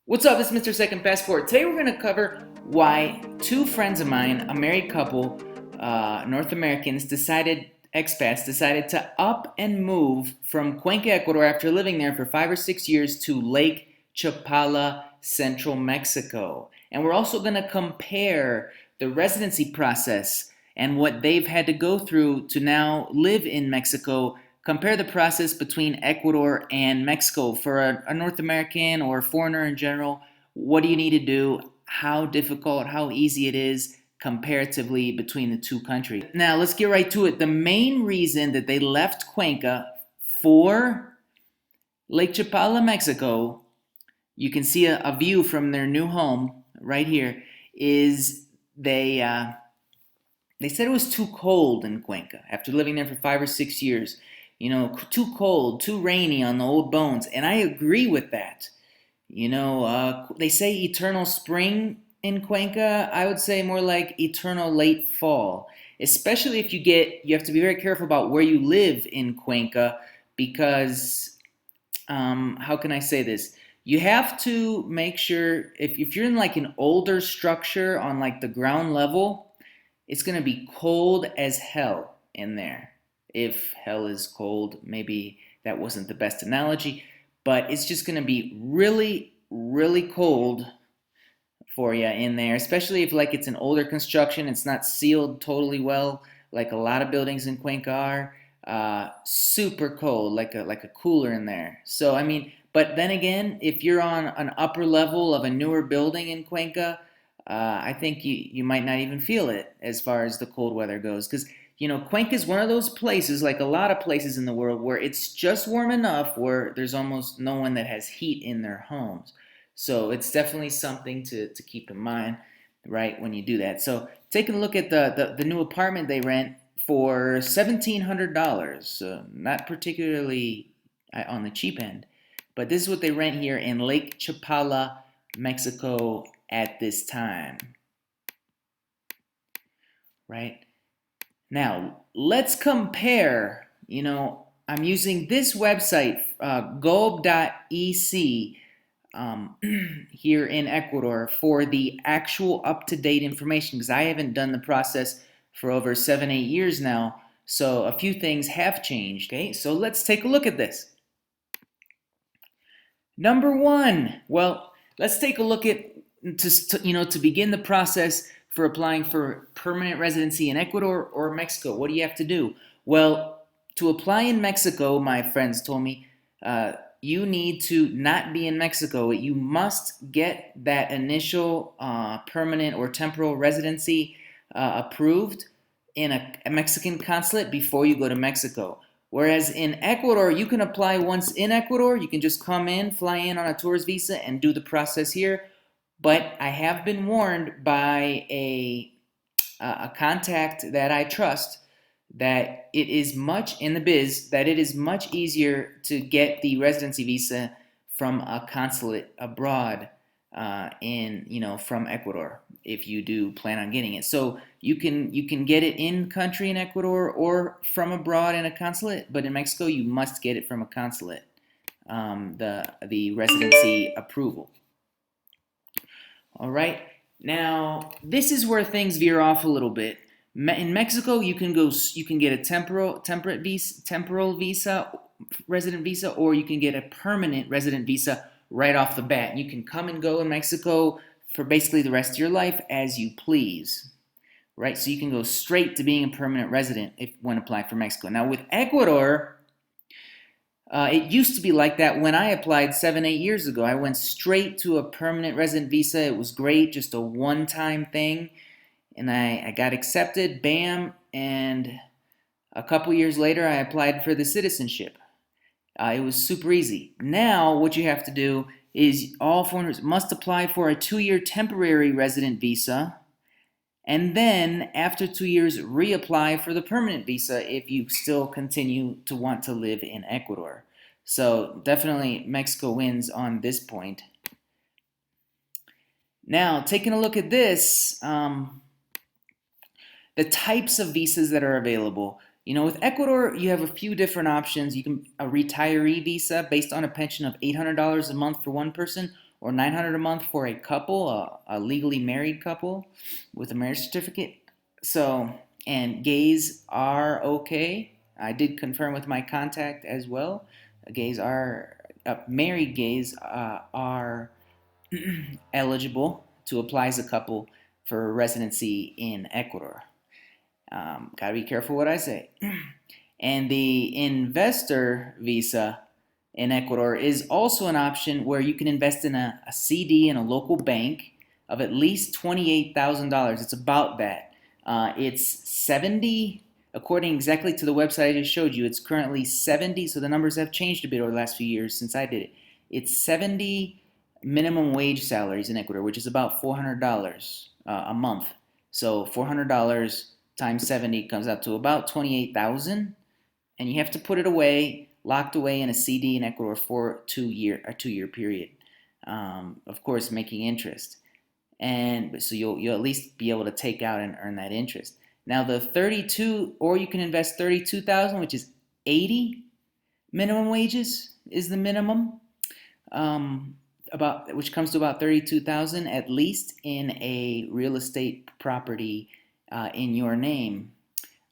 What's up? This is Mr. Second Passport. Today we're going to cover why two friends of mine, a married couple, North Americans, expats, decided to up and move from Cuenca, Ecuador after living there for 5 or 6 years to Lake Chapala, central Mexico. And we're also going to compare the residency process and what they've had to go through to now live in Mexico. Compare the process between Ecuador and Mexico for a North American or a foreigner in general. What do you need to do? How difficult, how easy it is comparatively between the two countries. Now let's get right to it. The main reason that they left Cuenca for Lake Chapala, Mexico, you can see a view from their new home right here, is they said it was too cold in Cuenca after living there for 5 or 6 years. You know, too cold, too rainy on the old bones. And I agree with that. You know, they say eternal spring in Cuenca. I would say more like eternal late fall. Especially if you have to be very careful about where you live in Cuenca because, how can I say this? You have to make sure, if you're in like an older structure on like the ground level, it's going to be cold as hell in there. If hell is cold, maybe that wasn't the best analogy, but it's just going to be really, really cold for you in there, especially if like it's an older construction, it's not sealed totally well, like a lot of buildings in Cuenca are. Super cold, like a cooler in there. So I mean, but then again, if you're on an upper level of a newer building in Cuenca, I think you might not even feel it as far as the cold weather goes, because you know, Cuenca is one of those places, like a lot of places in the world, where it's just warm enough where there's almost no one that has heat in their homes. So it's definitely something to keep in mind, right, when you do that. So taking a look at the new apartment they rent for $1,700, not particularly on the cheap end, but this is what they rent here in Lake Chapala, Mexico at this time, right? Now, let's compare, you know, I'm using this website, gob.ec, here in Ecuador for the actual up-to-date information because I haven't done the process for over 7, 8 years now, so a few things have changed, okay? So let's take a look at this. Number one, well, let's take a look at, to begin the process for applying for permanent residency in Ecuador or Mexico. What do you have to do? Well, to apply in Mexico, my friends told me, you need to not be in Mexico. You must get that initial permanent or temporal residency approved in a Mexican consulate before you go to Mexico. Whereas in Ecuador, you can apply once in Ecuador. You can just come in, fly in on a tourist visa and do the process here. But I have been warned by a contact that I trust that it is much in the biz, that it is much easier to get the residency visa from a consulate abroad from Ecuador if you do plan on getting it. So you can get it in country in Ecuador or from abroad in a consulate, but in Mexico you must get it from a consulate, the residency approval. All right, now this is where things veer off a little bit. In Mexico, you can get a temporal visa, resident visa, or you can get a permanent resident visa right off the bat. You can come and go in Mexico for basically the rest of your life as you please, right? So you can go straight to being a permanent resident when applying for Mexico. Now with Ecuador, it used to be like that when I applied 7, 8 years ago. I went straight to a permanent resident visa. It was great, just a one-time thing. And I got accepted, bam, and a couple years later I applied for the citizenship. It was super easy. Now what you have to do is all foreigners must apply for a 2-year temporary resident visa, and then after 2 years reapply for the permanent visa if you still continue to want to live in Ecuador. So definitely Mexico wins on this point. Now taking a look at this, the types of visas that are available. You know, with Ecuador, you have a few different options. You can a retiree visa based on a pension of $800 a month for one person, or $900 a month for a couple, a legally married couple with a marriage certificate. So, and gays are okay. I did confirm with my contact as well. Gays are married gays are eligible to apply as a couple for residency in Ecuador. Gotta be careful what I say. And the investor visa in Ecuador is also an option where you can invest in a CD in a local bank of at least $28,000. It's about that. It's 70, according exactly to the website I just showed you, it's currently 70, so the numbers have changed a bit over the last few years since I did it. It's 70 minimum wage salaries in Ecuador, which is about $400 a month. So $400 times 70 comes out to about 28,000, and you have to put it away, locked away in a CD in Ecuador for a 2-year period. Of course, making interest, and so you'll at least be able to take out and earn that interest. Now the 32, or you can invest 32,000, which is 80 minimum wages is the minimum. Which comes to about 32,000 at least in a real estate property in your name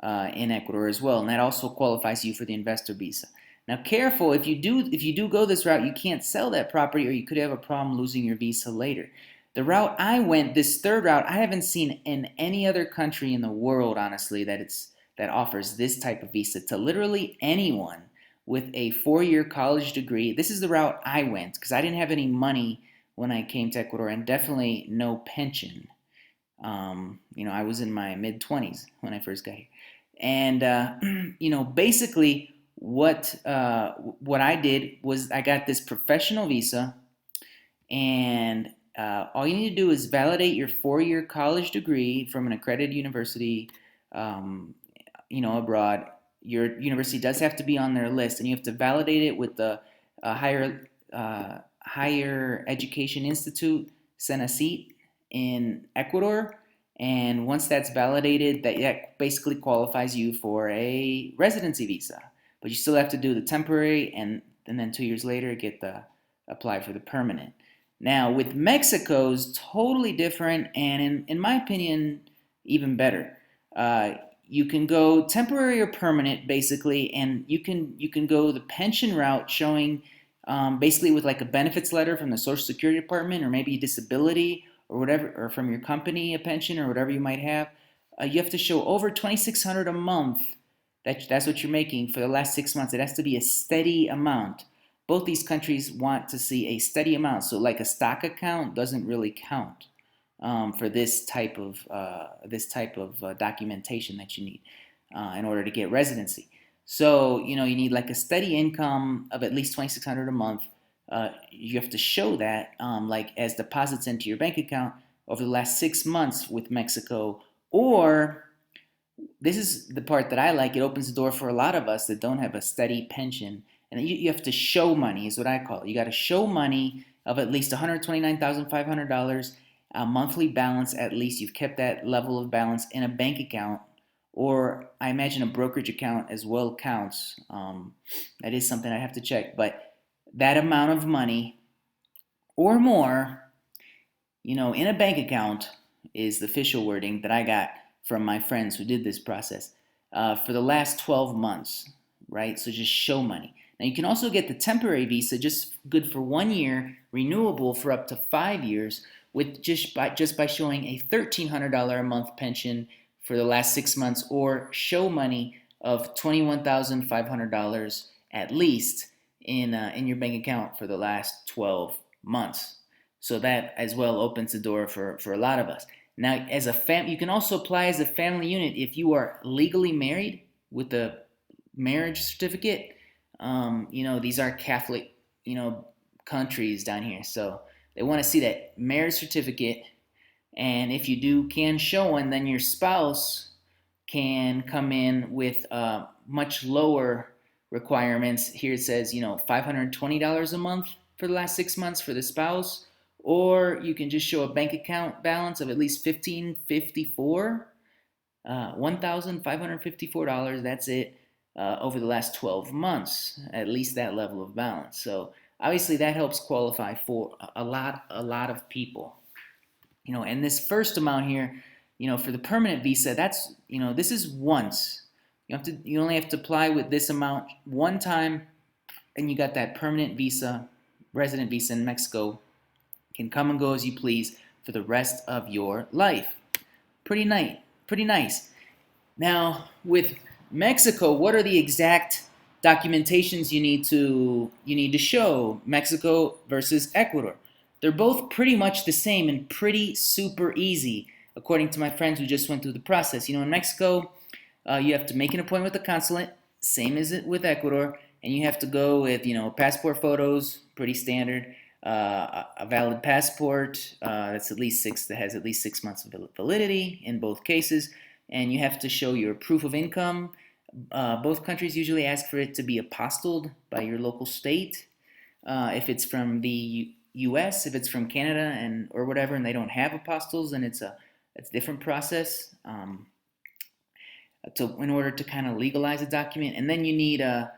in Ecuador as well, and that also qualifies you for the investor visa. Now, careful, if you do go this route, you can't sell that property, or you could have a problem losing your visa later. The route I went, this third route, I haven't seen in any other country in the world, honestly, that offers this type of visa to literally anyone with a 4-year college degree. This is the route I went because I didn't have any money when I came to Ecuador, and definitely no pension. I was in my mid-20s when I first got here. And, basically what I did was I got this professional visa, and all you need to do is validate your 4-year college degree from an accredited university, abroad. Your university does have to be on their list, and you have to validate it with the higher education institute, CENACYT, in Ecuador. And once that's validated, that basically qualifies you for a residency visa. But you still have to do the temporary, and then 2 years later apply for the permanent. Now with Mexico's totally different, and in my opinion, even better. You can go temporary or permanent, basically, and you can go the pension route, showing basically with like a benefits letter from the Social Security Department, or maybe disability, or whatever, or from your company, a pension, or whatever you might have. You have to show over $2,600 a month. That's what you're making for the last 6 months. It has to be a steady amount. Both these countries want to see a steady amount. So like a stock account doesn't really count for this type of documentation that you need in order to get residency. So you need like a steady income of at least $2,600 a month. You have to show that like as deposits into your bank account over the last 6 months with Mexico. Or this is the part that I like. It opens the door for a lot of us that don't have a steady pension, and you have to show money is what I call it. You got to show money of at least $129,500, a monthly balance. At least you've kept that level of balance in a bank account, or I imagine a brokerage account as well counts. That is something I have to check, but that amount of money or more, in a bank account is the official wording that I got from my friends who did this process for the last 12 months, right? So just show money. Now you can also get the temporary visa, just good for 1 year, renewable for up to 5 years, with just by showing a $1,300 a month pension for the last 6 months, or show money of $21,500 at least in your bank account for the last 12 months. So that as well opens the door for a lot of us. Now, as a you can also apply as a family unit if you are legally married with a marriage certificate. These are Catholic, countries down here, so they want to see that marriage certificate. And if you can show one, then your spouse can come in with much lower requirements. Here it says, $520 a month for the last 6 months for the spouse, or you can just show a bank account balance of at least $1,554. That's it over the last 12 months, at least that level of balance. So obviously that helps qualify for a lot of people. And this first amount here, for the permanent visa, that's, this is once. You only have to apply with this amount one time, and you got that permanent visa, resident visa in Mexico. Can come and go as you please for the rest of your life. Pretty nice. Pretty nice. Now, with Mexico, what are the exact documentations you need to show? Mexico versus Ecuador. They're both pretty much the same and pretty super easy, according to my friends who just went through the process. In Mexico, you have to make an appointment with the consulate, same as it with Ecuador, and you have to go with passport photos, pretty standard. A valid passport that has at least 6 months of validity in both cases, and you have to show your proof of income. Both countries usually ask for it to be apostilled by your local state. If it's from the U.S., if it's from Canada or whatever, and they don't have apostilles, then it's a different process. In order to kind of legalize a document, and then you need a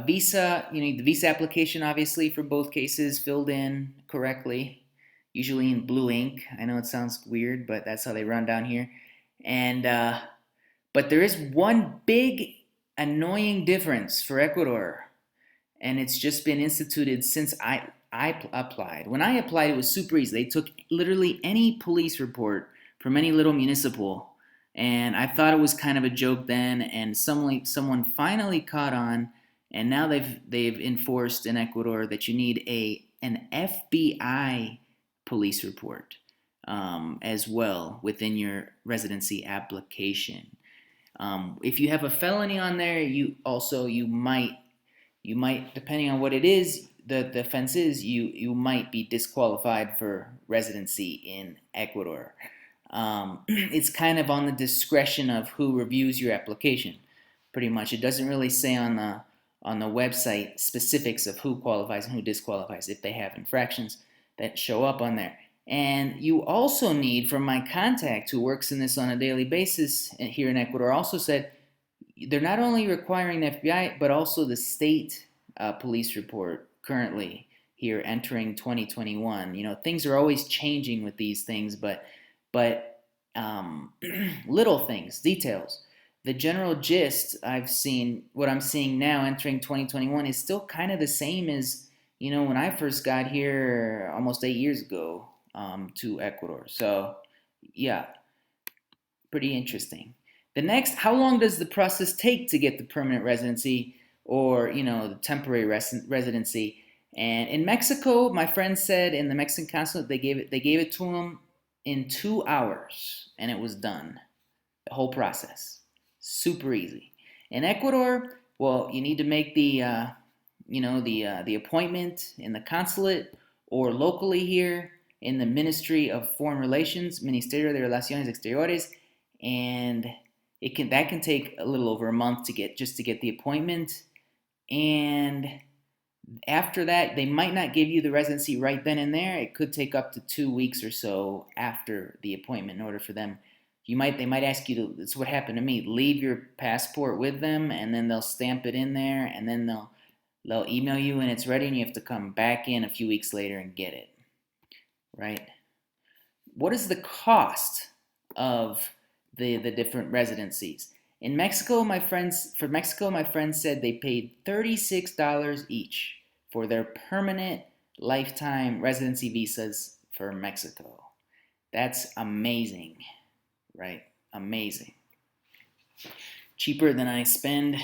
visa. You need the visa application, obviously, for both cases filled in correctly, usually in blue ink. I know it sounds weird, but that's how they run down here. And but there is one big annoying difference for Ecuador, and it's just been instituted since I applied. When I applied, it was super easy. They took literally any police report from any little municipal, and I thought it was kind of a joke then, and someone finally caught on. And now they've enforced in Ecuador that you need an FBI police report as well within your residency application. If you have a felony on there, you might, depending on what it is, the offense is, you might be disqualified for residency in Ecuador. It's kind of on the discretion of who reviews your application. Pretty much, it doesn't really say on the website specifics of who qualifies and who disqualifies if they have infractions that show up on there. And you also need, from my contact who works in this on a daily basis here in Ecuador, also said they're not only requiring the FBI, but also the state police report currently here entering 2021. Things are always changing with these things, but little things, details. The general gist what I'm seeing now entering 2021 is still kind of the same as, when I first got here almost 8 years ago to Ecuador. So, yeah, pretty interesting. The next, how long does the process take to get the permanent residency or, the temporary residency? And in Mexico, my friend said in the Mexican consulate, they gave it to him in 2 hours, and it was done. The whole process. Super easy. In Ecuador, well, you need to make the appointment in the consulate or locally here in the Ministry of Foreign Relations, Ministerio de Relaciones Exteriores, and that can take a little over a month to get the appointment. And after that, they might not give you the residency right then and there. It could take up to 2 weeks or so after the appointment in order for them. They might ask you to, it's what happened to me, leave your passport with them, and then they'll stamp it in there, and then they'll email you when it's ready, and you have to come back in a few weeks later and get it, right? What is the cost of the different residencies? In Mexico, my friends said they paid $36 each for their permanent lifetime residency visas for Mexico. That's amazing. Right? Amazing. Cheaper than I spend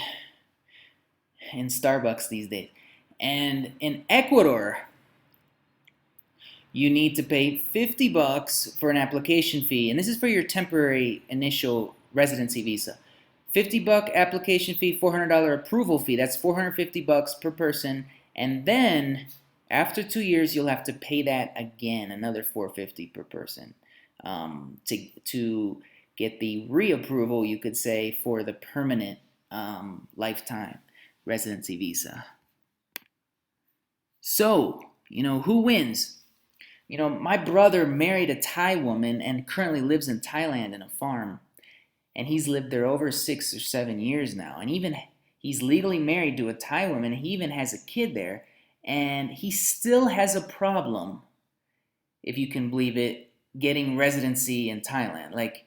in Starbucks these days. And in Ecuador, you need to pay $50 for an application fee. And this is for your temporary initial residency visa. $50 application fee, $400 approval fee. That's $450 per person. And then after 2 years, you'll have to pay that again, another $450 per person. To get the reapproval, you could say, for the permanent lifetime residency visa. So, who wins? My brother married a Thai woman and currently lives in Thailand in a farm. And he's lived there over 6 or 7 years now. And even he's legally married to a Thai woman. He even has a kid there. and he still has a problem, if you can believe it, getting residency in Thailand. Like,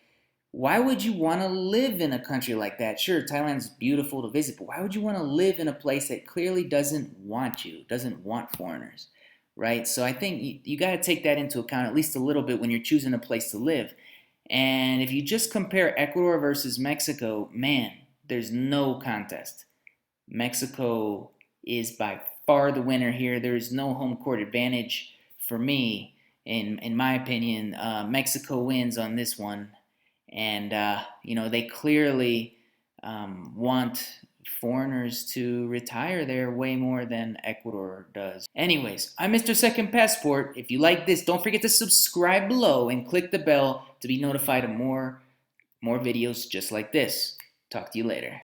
why would you want to live in a country like that? Sure, Thailand's beautiful to visit, but why would you want to live in a place that clearly doesn't want you, doesn't want foreigners, right? So I think you got to take that into account at least a little bit when you're choosing a place to live. And if you just compare Ecuador versus Mexico, man, there's no contest. Mexico is by far the winner here. There is no home court advantage for me, in my opinion. Mexico wins on this one, and they clearly want foreigners to retire there way more than Ecuador does. Anyways, I'm Mr. Second Passport. If you like this, don't forget to subscribe below and click the bell to be notified of more videos just like this. Talk to you later.